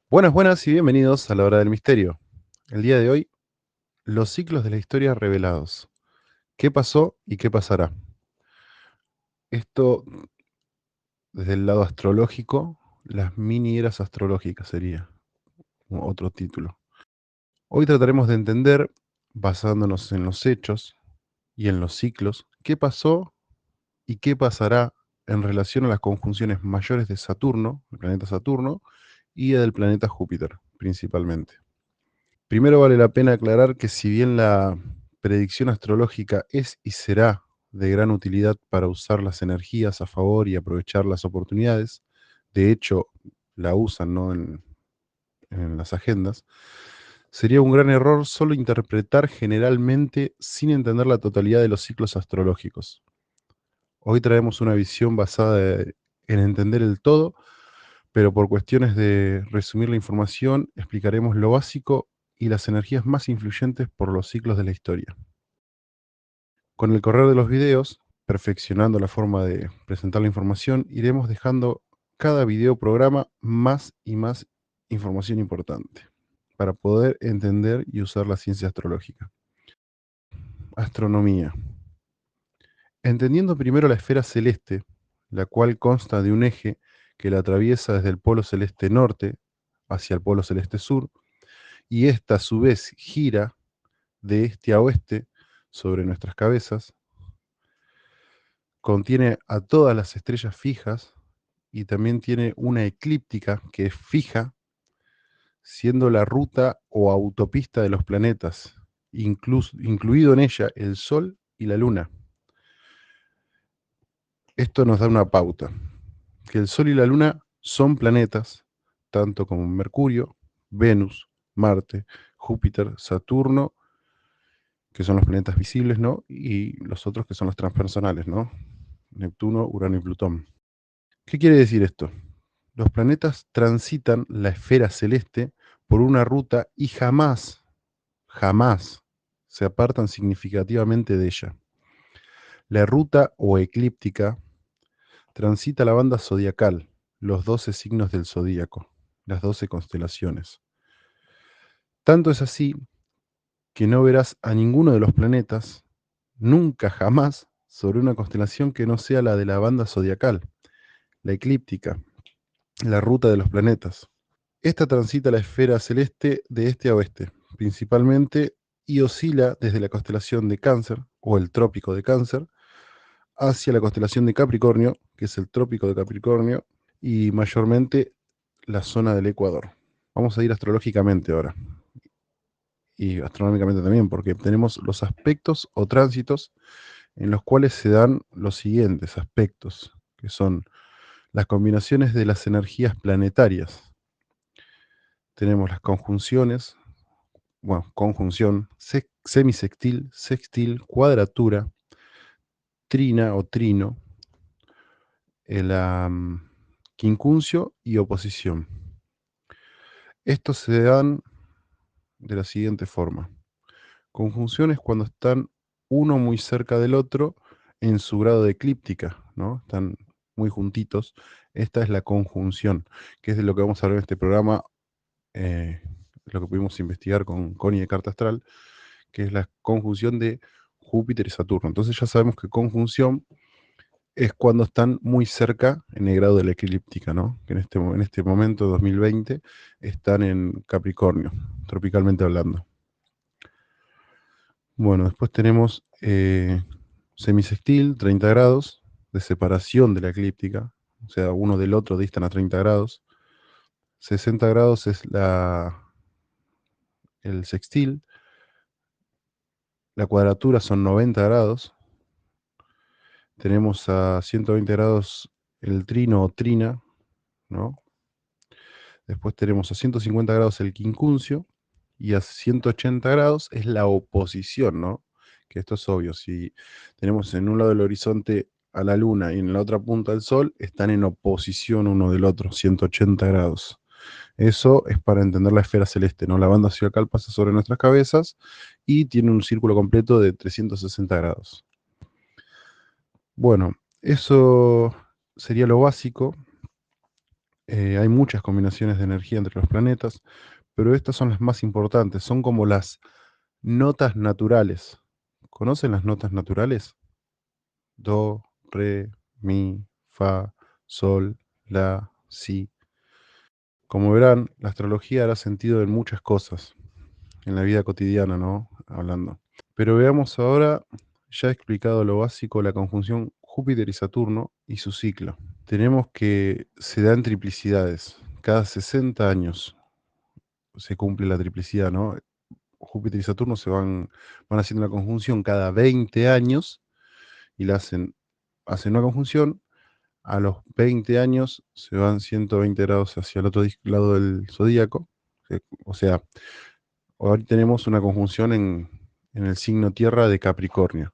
Buenas, buenas y bienvenidos a la Hora del Misterio. El día de hoy, los ciclos de la historia revelados. ¿Qué pasó y qué pasará? Esto desde el lado astrológico, las mini eras astrológicas sería otro título. Hoy trataremos de entender, basándonos en los hechos y en los ciclos, qué pasó y qué pasará en relación a las conjunciones mayores de Saturno, el planeta Saturno, y del planeta Júpiter, principalmente. Primero vale la pena aclarar que si bien la predicción astrológica es y será de gran utilidad para usar las energías a favor y aprovechar las oportunidades, de hecho la usan, ¿no?, en las agendas, sería un gran error solo interpretar generalmente sin entender la totalidad de los ciclos astrológicos. Hoy traemos una visión basada en entender el todo, pero por cuestiones de resumir la información, explicaremos lo básico y las energías más influyentes por los ciclos de la historia. Con el correr de los videos, perfeccionando la forma de presentar la información, iremos dejando cada video programa más y más información importante para poder entender y usar la ciencia astrológica. Astronomía. Entendiendo primero la esfera celeste, la cual consta de un eje que la atraviesa desde el polo celeste norte hacia el polo celeste sur, y esta a su vez gira de este a oeste sobre nuestras cabezas, contiene a todas las estrellas fijas y también tiene una eclíptica que es fija, siendo la ruta o autopista de los planetas, incluido en ella el Sol y la Luna. Esto nos da una pauta, que el Sol y la Luna son planetas, tanto como Mercurio, Venus, Marte, Júpiter, Saturno, que son los planetas visibles, ¿no? Y los otros que son los transpersonales, ¿no? Neptuno, Urano y Plutón. ¿Qué quiere decir esto? Los planetas transitan la esfera celeste por una ruta y jamás se apartan significativamente de ella. La ruta o eclíptica transita la banda zodiacal, los 12 signos del zodíaco, las 12 constelaciones. Tanto es así que no verás a ninguno de los planetas, nunca jamás, sobre una constelación que no sea la de la banda zodiacal, la eclíptica, la ruta de los planetas. Esta transita la esfera celeste de este a oeste, principalmente, y oscila desde la constelación de Cáncer, o el trópico de Cáncer, hacia la constelación de Capricornio, que es el trópico de Capricornio, y mayormente la zona del Ecuador. Vamos a ir astrológicamente ahora, y astronómicamente también, porque tenemos los aspectos o tránsitos en los cuales se dan los siguientes aspectos, que son las combinaciones de las energías planetarias. Tenemos las conjunciones, bueno, conjunción, semisextil, sextil, cuadratura, trina o trino, el quincuncio y oposición. Estos se dan de la siguiente forma. Conjunciones cuando están uno muy cerca del otro en su grado de eclíptica, ¿no? Están muy juntitos. Esta es la conjunción, que es de lo que vamos a hablar en este programa, lo que pudimos investigar con Connie de Carta Astral, que es la conjunción de Júpiter y Saturno. Entonces ya sabemos que conjunción es cuando están muy cerca en el grado de la eclíptica, ¿no? Que en este momento, 2020, están en Capricornio, tropicalmente hablando. Bueno, después tenemos semisextil, 30 grados de separación de la eclíptica, o sea, uno del otro distan a 30 grados. 60 grados es el sextil, la cuadratura son 90 grados. Tenemos a 120 grados el trino o trina, ¿no? Después tenemos a 150 grados el quincuncio y a 180 grados es la oposición, ¿no? Que esto es obvio, si tenemos en un lado del horizonte a la luna y en la otra punta al sol, están en oposición uno del otro, 180 grados. Eso es para entender la esfera celeste, ¿no? La banda zodiacal pasa sobre nuestras cabezas y tiene un círculo completo de 360 grados. Bueno, eso sería lo básico. Hay muchas combinaciones de energía entre los planetas, pero estas son las más importantes, son como las notas naturales. ¿Conocen las notas naturales? Do, re, mi, fa, sol, la, si. Como verán, la astrología hará sentido en muchas cosas, en la vida cotidiana, ¿no? Hablando. Pero veamos ahora, ya he explicado lo básico, la conjunción Júpiter y Saturno y su ciclo. Tenemos que se dan triplicidades. Cada 60 años se cumple la triplicidad, ¿no? Júpiter y Saturno van haciendo una conjunción cada 20 años y hacen una conjunción. A los 20 años se van 120 grados hacia el otro lado del zodíaco. O sea, hoy tenemos una conjunción en el signo Tierra de Capricornio.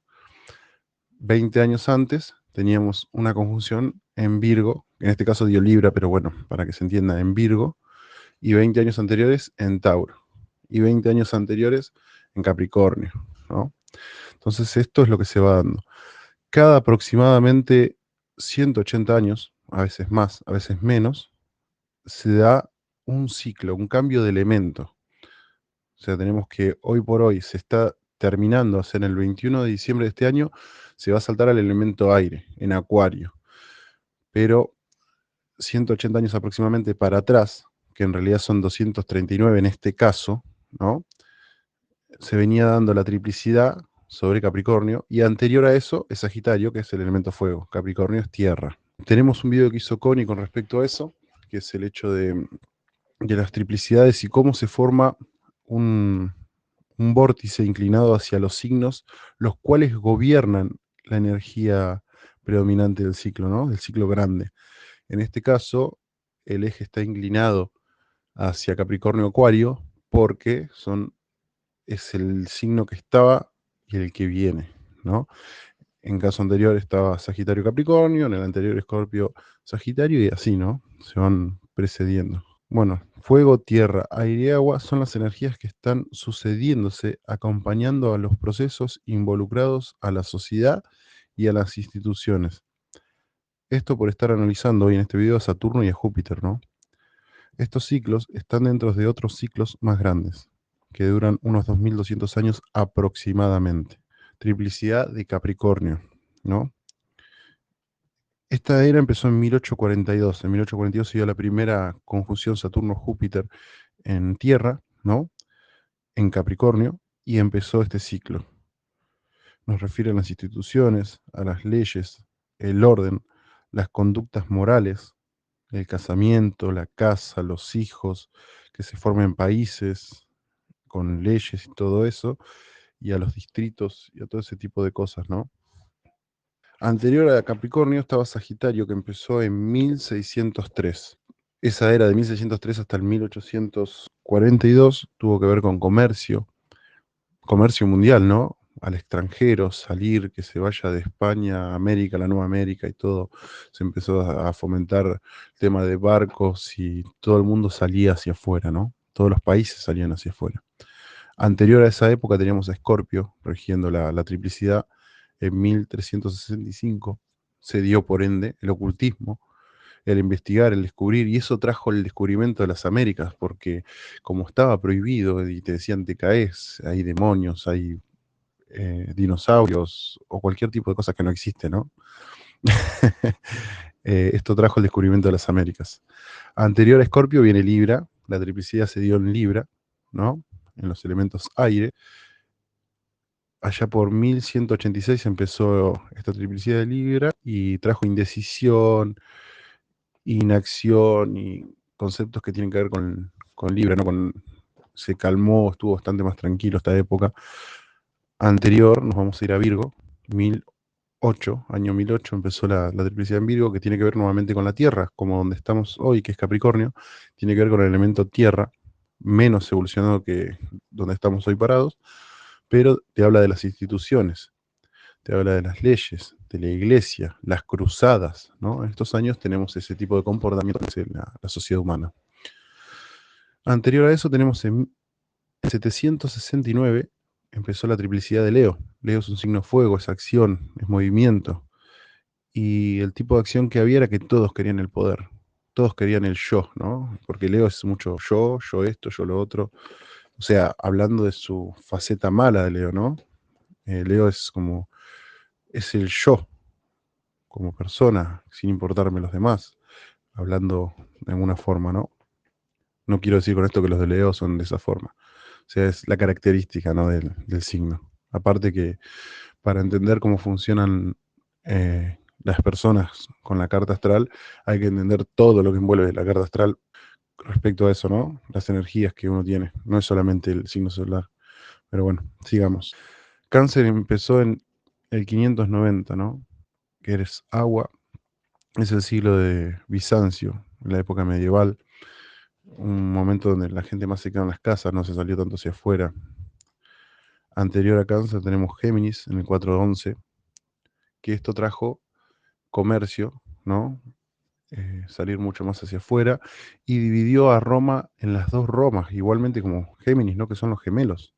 20 años antes teníamos una conjunción en Virgo, en este caso dio Libra, pero bueno, para que se entienda, en Virgo, y 20 años anteriores en Tauro, y 20 años anteriores en Capricornio, ¿no? Entonces esto es lo que se va dando. Cada aproximadamente 180 años, a veces más, a veces menos, se da un ciclo, un cambio de elemento. O sea, tenemos que hoy por hoy se está terminando, o sea, en el 21 de diciembre de este año, se va a saltar al elemento aire, en Acuario. Pero 180 años aproximadamente para atrás, que en realidad son 239 en este caso, ¿no? Se venía dando la triplicidad sobre Capricornio, y anterior a eso es Sagitario, que es el elemento fuego. Capricornio es tierra. Tenemos un video que hizo Connie con respecto a eso, que es el hecho de las triplicidades y cómo se forma un, un vórtice inclinado hacia los signos, los cuales gobiernan la energía predominante del ciclo, ¿no? Del ciclo grande. En este caso, el eje está inclinado hacia Capricornio Acuario porque es el signo que estaba y el que viene, ¿no? En caso anterior estaba Sagitario Capricornio, en el anterior Escorpio Sagitario, y así, ¿no? Se van precediendo. Bueno, fuego, tierra, aire y agua son las energías que están sucediéndose, acompañando a los procesos involucrados a la sociedad y a las instituciones. Esto por estar analizando hoy en este video a Saturno y a Júpiter, ¿no? Estos ciclos están dentro de otros ciclos más grandes, que duran unos 2200 años aproximadamente. Triplicidad de Capricornio, ¿no? Esta era empezó en 1842. En 1842 se dio la primera conjunción Saturno-Júpiter en Tierra, ¿no? En Capricornio, y empezó este ciclo. Nos refiere a las instituciones, a las leyes, el orden, las conductas morales, el casamiento, la casa, los hijos, que se formen países con leyes y todo eso, y a los distritos y a todo ese tipo de cosas, ¿no? Anterior a Capricornio estaba Sagitario, que empezó en 1603. Esa era de 1603 hasta el 1842, tuvo que ver con comercio mundial, ¿no? Al extranjero, salir, que se vaya de España a América, la Nueva América y todo. Se empezó a fomentar el tema de barcos y todo el mundo salía hacia afuera, ¿no? Todos los países salían hacia afuera. Anterior a esa época teníamos a Escorpio rigiendo la triplicidad. En 1365 se dio por ende el ocultismo, el investigar, el descubrir, y eso trajo el descubrimiento de las Américas, porque como estaba prohibido y te decían te caes, hay demonios, hay dinosaurios o cualquier tipo de cosas que no existe, ¿no? Esto trajo el descubrimiento de las Américas. Anterior a Escorpio viene Libra, la triplicidad se dio en Libra, ¿no? En los elementos aire. Allá por 1186 empezó esta triplicidad de Libra y trajo indecisión, inacción y conceptos que tienen que ver con Libra, ¿no? Se calmó, estuvo bastante más tranquilo esta época. Anterior, nos vamos a ir a Virgo, 1008, año 1008 empezó la triplicidad en Virgo, que tiene que ver nuevamente con la Tierra, como donde estamos hoy, que es Capricornio, tiene que ver con el elemento Tierra, menos evolucionado que donde estamos hoy parados, pero te habla de las instituciones, te habla de las leyes, de la iglesia, las cruzadas, ¿no? En estos años tenemos ese tipo de comportamiento en la sociedad humana. Anterior a eso tenemos en 769 empezó la triplicidad de Leo. Leo es un signo de fuego, es acción, es movimiento. Y el tipo de acción que había era que todos querían el poder. todos querían el yo, ¿no? Porque Leo es mucho yo esto, yo lo otro. O sea, hablando de su faceta mala de Leo, ¿no? Leo es como, es el yo como persona, sin importarme los demás, hablando de alguna forma, ¿no? No quiero decir con esto que los de Leo son de esa forma. O sea, es la característica, ¿no? del signo. Aparte que para entender cómo funcionan las personas con la carta astral, hay que entender todo lo que envuelve la carta astral respecto a eso, ¿no? Las energías que uno tiene. No es solamente el signo solar. Pero bueno, sigamos. Cáncer empezó en el 590, ¿no? Que eres agua. Es el siglo de Bizancio, en la época medieval. Un momento donde la gente más se quedó en las casas, no se salió tanto hacia afuera. Anterior a Cáncer tenemos Géminis en el 411, que esto trajo comercio, ¿no? Salir mucho más hacia afuera, y dividió a Roma en las dos Romas, igualmente como Géminis, ¿no? Que son los gemelos.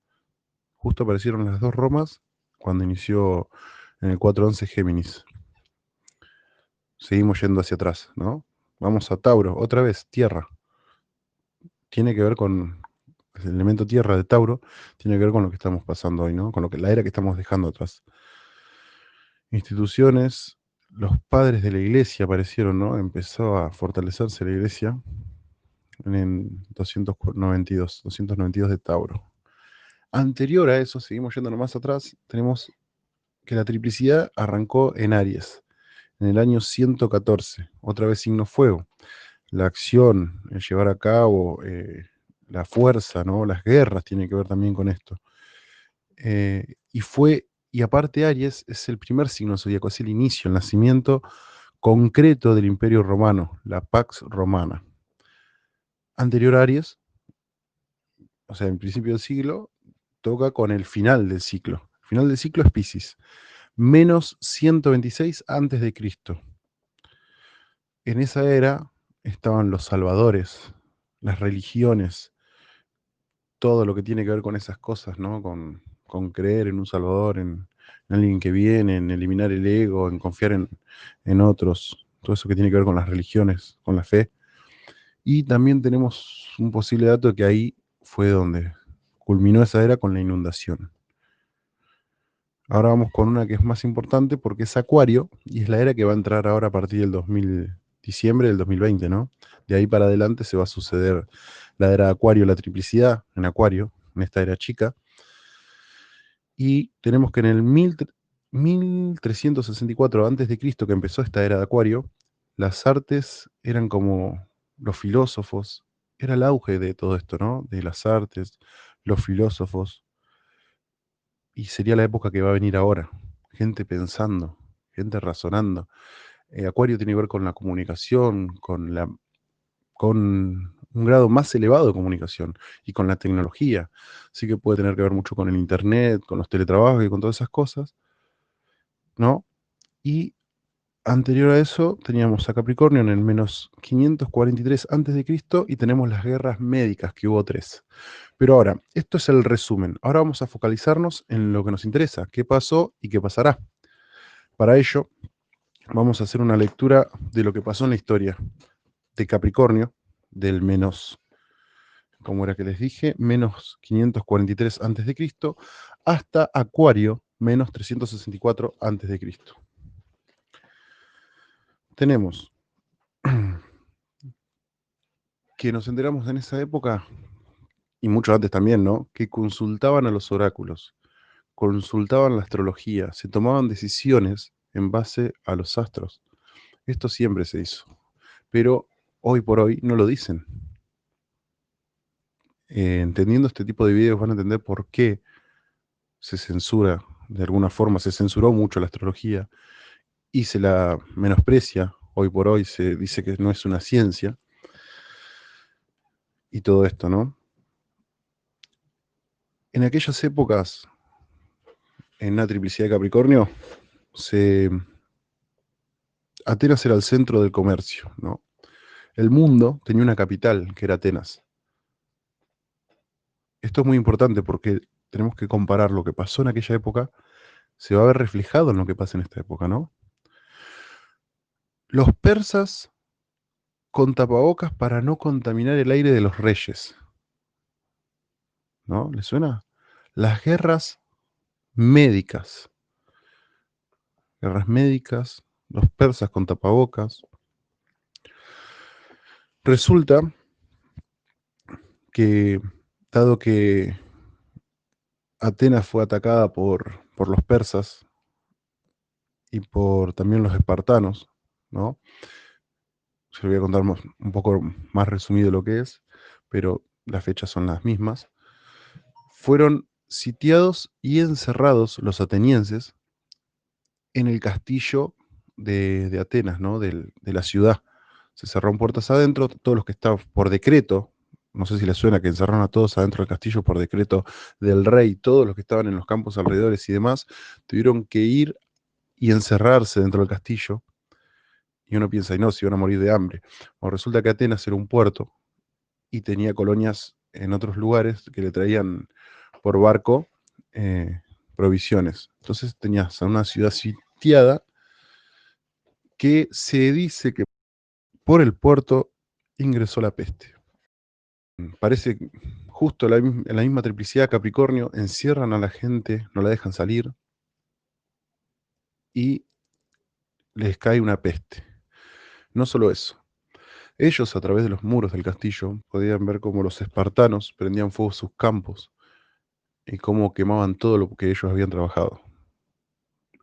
Justo aparecieron las dos Romas cuando inició en el 411 Géminis. Seguimos yendo hacia atrás, ¿no? Vamos a Tauro, otra vez, tierra. Tiene que ver con el elemento tierra de Tauro, tiene que ver con lo que estamos pasando hoy, ¿no? Con lo que la era que estamos dejando atrás. Instituciones, los padres de la iglesia aparecieron, ¿no? Empezó a fortalecerse la iglesia en el 292 de Tauro. Anterior a eso, seguimos yendo más atrás, tenemos que la triplicidad arrancó en Aries, en el año 114, otra vez signo fuego. La acción, el llevar a cabo, la fuerza, ¿no? Las guerras tienen que ver también con esto. Y aparte Aries es el primer signo zodíaco, es el inicio, el nacimiento concreto del Imperio Romano, la Pax Romana. Anterior a Aries, o sea, en principio del siglo, toca con el final del ciclo. El final del ciclo es Piscis, menos 126 antes de Cristo. En esa era estaban los salvadores, las religiones, todo lo que tiene que ver con esas cosas, ¿no? Con creer en un salvador, en alguien que viene, en eliminar el ego, en confiar en otros, todo eso que tiene que ver con las religiones, con la fe. Y también tenemos un posible dato de que ahí fue donde culminó esa era con la inundación. Ahora vamos con una que es más importante porque es Acuario y es la era que va a entrar ahora a partir del diciembre del 2020, ¿no? De ahí para adelante se va a suceder la era de Acuario, la triplicidad en Acuario, en esta era chica. Y tenemos que en el 1364 antes de Cristo, que empezó esta era de Acuario, las artes eran como los filósofos, era el auge de todo esto, ¿no? De las artes, los filósofos, y sería la época que va a venir ahora. Gente pensando, gente razonando. Acuario tiene que ver con la comunicación, con un grado más elevado de comunicación y con la tecnología. Así que puede tener que ver mucho con el internet, con los teletrabajos y con todas esas cosas, ¿no? Y anterior a eso teníamos a Capricornio en el menos 543 antes de Cristo y tenemos las guerras médicas, que hubo tres. Pero ahora, esto es el resumen. Ahora vamos a focalizarnos en lo que nos interesa, qué pasó y qué pasará. Para ello, vamos a hacer una lectura de lo que pasó en la historia de Capricornio, del menos, como era que les dije, menos 543 antes de Cristo, hasta Acuario, menos 364 antes de Cristo. Tenemos que nos enteramos en esa época, y mucho antes también, ¿no? Que consultaban a los oráculos, consultaban la astrología, se tomaban decisiones en base a los astros. Esto siempre se hizo, pero hoy por hoy no lo dicen. Entendiendo este tipo de videos van a entender por qué se censura, de alguna forma se censuró mucho la astrología y se la menosprecia. Hoy por hoy se dice que no es una ciencia y todo esto, ¿no? En aquellas épocas, en la triplicidad de Capricornio, Atenas era el centro del comercio, ¿no? El mundo tenía una capital, que era Atenas. Esto es muy importante porque tenemos que comparar lo que pasó en aquella época, se va a ver reflejado en lo que pasa en esta época, ¿no? Los persas con tapabocas para no contaminar el aire de los reyes. ¿No? ¿Les suena? Las guerras médicas. Guerras médicas, los persas con tapabocas. Resulta que, dado que Atenas fue atacada por los persas y por también los espartanos, ¿no? Se lo voy a contar un poco más resumido lo que es, pero las fechas son las mismas. Fueron sitiados y encerrados los atenienses en el castillo de Atenas, ¿no? De la ciudad. Se cerraron puertas adentro, todos los que estaban por decreto, no sé si les suena que encerraron a todos adentro del castillo por decreto del rey, todos los que estaban en los campos alrededores y demás, tuvieron que ir y encerrarse dentro del castillo. Y uno piensa, y no, si iban a morir de hambre. O resulta que Atenas era un puerto y tenía colonias en otros lugares que le traían por barco provisiones. Entonces tenías a una ciudad sitiada que se dice que por el puerto ingresó la peste. Parece justo en la misma triplicidad Capricornio, encierran a la gente, no la dejan salir y les cae una peste. No solo eso, ellos a través de los muros del castillo podían ver cómo los espartanos prendían fuego sus campos y cómo quemaban todo lo que ellos habían trabajado.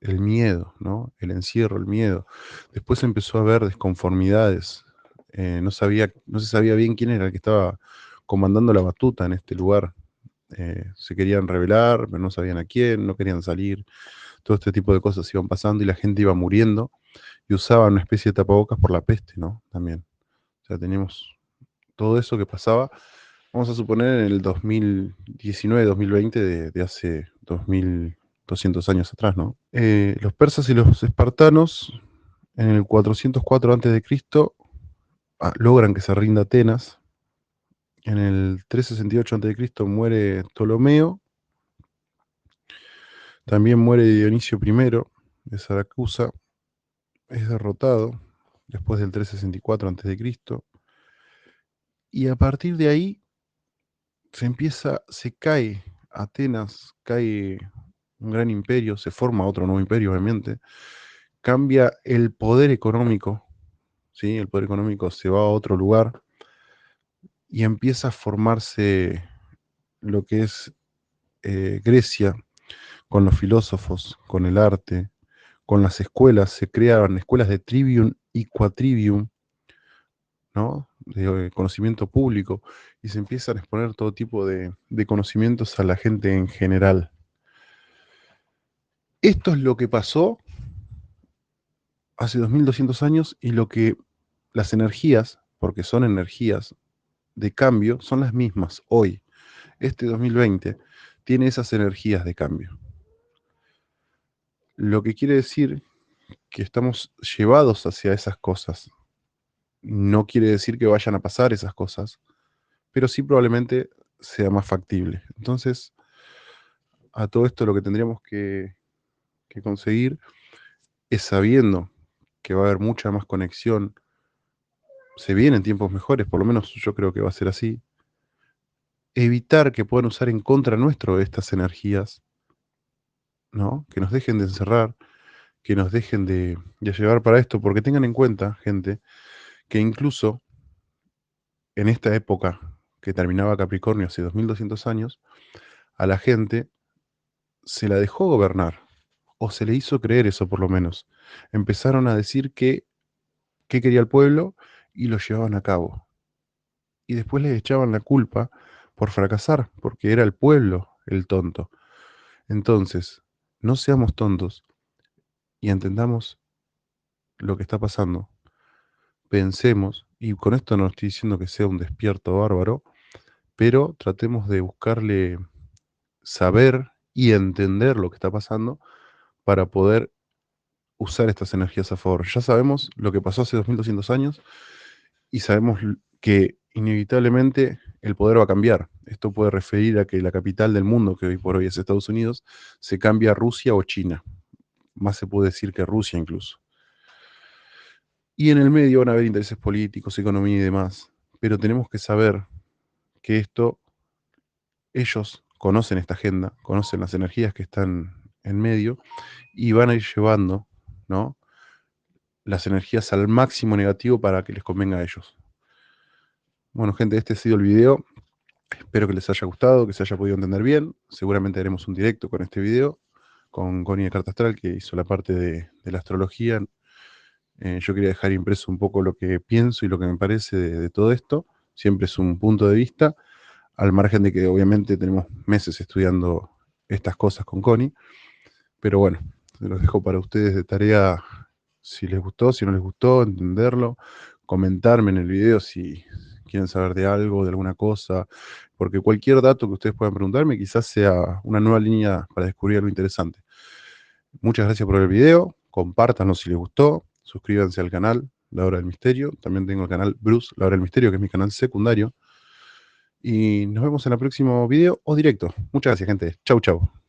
El miedo, ¿no? El encierro, el miedo. Después empezó a haber desconformidades. No se sabía bien quién era el que estaba comandando la batuta en este lugar. Se querían rebelar, pero no sabían a quién, no querían salir. Todo este tipo de cosas iban pasando y la gente iba muriendo y usaban una especie de tapabocas por la peste, ¿no? También. O sea, teníamos todo eso que pasaba, vamos a suponer en el 2019, 2020 de hace 2200 años atrás, ¿no? Los persas y los espartanos, en el 404 a.C., logran que se rinda Atenas. En el 368 a.C. muere Ptolomeo. También muere Dionisio I de Saracusa. Es derrotado después del 364 a.C. Y a partir de ahí se cae Atenas, cae un gran imperio, se forma otro nuevo imperio, obviamente. Cambia el poder económico, ¿sí? El poder económico se va a otro lugar y empieza a formarse lo que es Grecia, con los filósofos, con el arte, con las escuelas. Se creaban escuelas de trivium y quadrivium, ¿no? De conocimiento público, y se empiezan a exponer todo tipo de conocimientos a la gente en general. Esto es lo que pasó hace 2200 años y lo que las energías, porque son energías de cambio, son las mismas hoy. Este 2020 tiene esas energías de cambio. Lo que quiere decir que estamos llevados hacia esas cosas. No quiere decir que vayan a pasar esas cosas, pero sí probablemente sea más factible. Entonces, a todo esto lo que tendríamos que conseguir es, sabiendo que va a haber mucha más conexión, se vienen tiempos mejores, por lo menos yo creo que va a ser así, evitar que puedan usar en contra nuestro estas energías, ¿no? Que nos dejen de encerrar, que nos dejen de llevar para esto, porque tengan en cuenta, gente, que incluso en esta época que terminaba Capricornio hace 2200 años, a la gente se la dejó gobernar, o se le hizo creer eso por lo menos. Empezaron a decir qué quería el pueblo y lo llevaban a cabo. Y después les echaban la culpa por fracasar, porque era el pueblo el tonto. Entonces, no seamos tontos y entendamos lo que está pasando. Pensemos, y con esto no estoy diciendo que sea un despierto bárbaro, pero tratemos de buscarle saber y entender lo que está pasando para poder usar estas energías a favor. Ya sabemos lo que pasó hace 2200 años y sabemos que inevitablemente el poder va a cambiar. Esto puede referir a que la capital del mundo, que hoy por hoy es Estados Unidos, se cambia a Rusia o China. Más se puede decir que Rusia incluso. Y en el medio van a haber intereses políticos, economía y demás. Pero tenemos que saber que ellos conocen esta agenda, conocen las energías que están en medio y van a ir llevando, ¿no?, las energías al máximo negativo para que les convenga a ellos. Bueno, gente, este ha sido el video. Espero que les haya gustado, que se haya podido entender bien. Seguramente haremos un directo con este video, con Connie de Carta Astral, que hizo la parte de la astrología. Yo quería dejar impreso un poco lo que pienso y lo que me parece de todo esto. Siempre es un punto de vista, al margen de que obviamente tenemos meses estudiando estas cosas con Connie. Pero bueno, se los dejo para ustedes de tarea, si les gustó, si no les gustó, entenderlo, comentarme en el video si quieren saber de algo, de alguna cosa, porque cualquier dato que ustedes puedan preguntarme quizás sea una nueva línea para descubrir algo interesante. Muchas gracias por el video, compártanlo si les gustó, suscríbanse al canal La Hora del Misterio, también tengo el canal Bruce La Hora del Misterio, que es mi canal secundario, y nos vemos en el próximo video o directo. Muchas gracias, gente. Chau, chau.